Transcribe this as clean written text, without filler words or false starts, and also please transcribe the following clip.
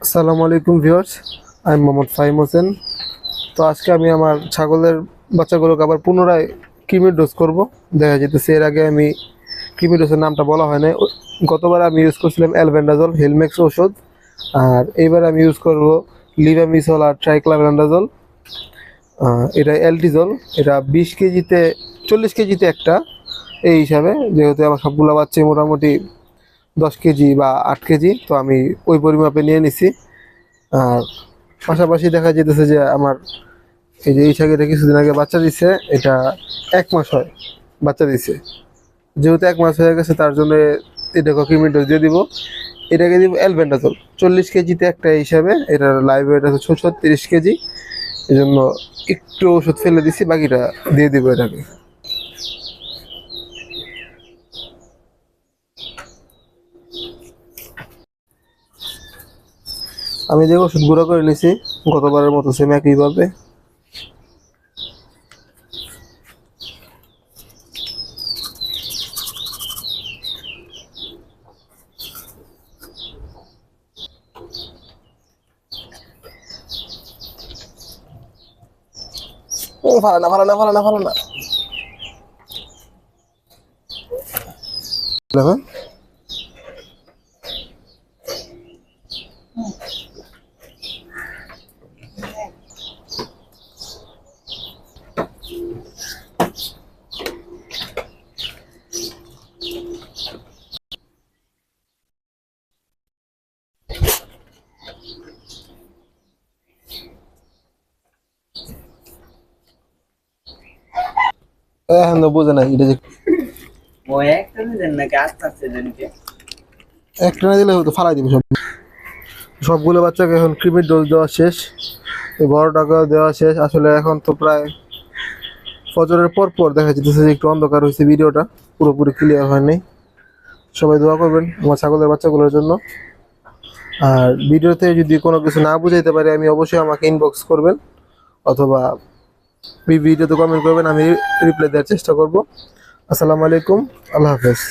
আসসালামু আলাইকুম ভিউয়ার্স, আমি মোহাম্মদ ফাহিম হোসেন। তো আজকে আমি আমার ছাগলের বাচ্চাগুলোকে আবার পুনরায় কৃমির ডোজ করব। দেখা যেতেছে এর আগে আমি কৃমির ডোজের নামটা বলা হয় না। গতবার আমি ইউজ করছিলাম অ্যালবেন্ডাজল হেলমেক্স ওষুধ, আর এইবার আমি ইউজ করব লিভামিসল আর ট্রাইক্লাবেন্ডাজল। এটা অ্যালটিজল, এটা 20 কেজিতে 40 কেজিতে একটা, এই হিসাবে যেহেতু আমার সবগুলো বাচ্চাই মোটামুটি 10 কেজি বা 8 কেজি, তো আমি ওই পরিমাপে নিয়ে নিছি। আর পাশাপাশি দেখা যেতেছে যে আমার এই যে এই ছাগলটা কিছুদিন আগে বাচ্চা দিচ্ছে, এটা 1 মাস হয় বাচ্চা দিচ্ছে। যেহেতু 1 মাস হয়ে গেছে, তার জন্য এটাকে কৃমির ডোজ দিয়ে দিব। এটাকে দিব অ্যালবেন্ডাজল 40 কেজিতে একটা হিসাবে। এটার লাইভ ওয়েট আছে 36 কেজি, এই জন্য একটু ওষুধ ফেলে দিছি, বাকিটা দিয়ে দিব এটাকে। আমি যে ওষুধ গুঁড়ো করে নিছি গতবারের মতো সেম একইভাবে। ও ভালো না, ভালো না, ভালো না, ভালো না। দেখেন, এখন তো বোঝে না এটা যে ও একটা দিন নাকি আস্তে আস্তে জানিকে একটা না দিলে হয়তো ফালাই দিবে সব। সবগুলো বাচ্চাকে এখন কৃমির ডোজ দেওয়া শেষ, এই বড়টাকেও দেওয়া শেষ। আসলে এখন তো প্রায় ফজরের পর পর দেখা যেতেছে যে একটু অন্ধকার হয়েছে, ভিডিওটা পুরোপুরি ক্লিয়ার হয়নি। সবাই দোয়া করবেন আমার ছাগলের বাচ্চাগুলোর জন্য। আর ভিডিওতে যদি কোনো কিছু না বুঝাইতে পারি, আমি অবশ্যই আমাকে ইনবক্স করবেন, অথবা ভিডিওতে কমেন্ট করবেন, আমি রিপ্লাই দেওয়ার চেষ্টা করব। আসসালামু আলাইকুম, আল্লাহ হাফেজ।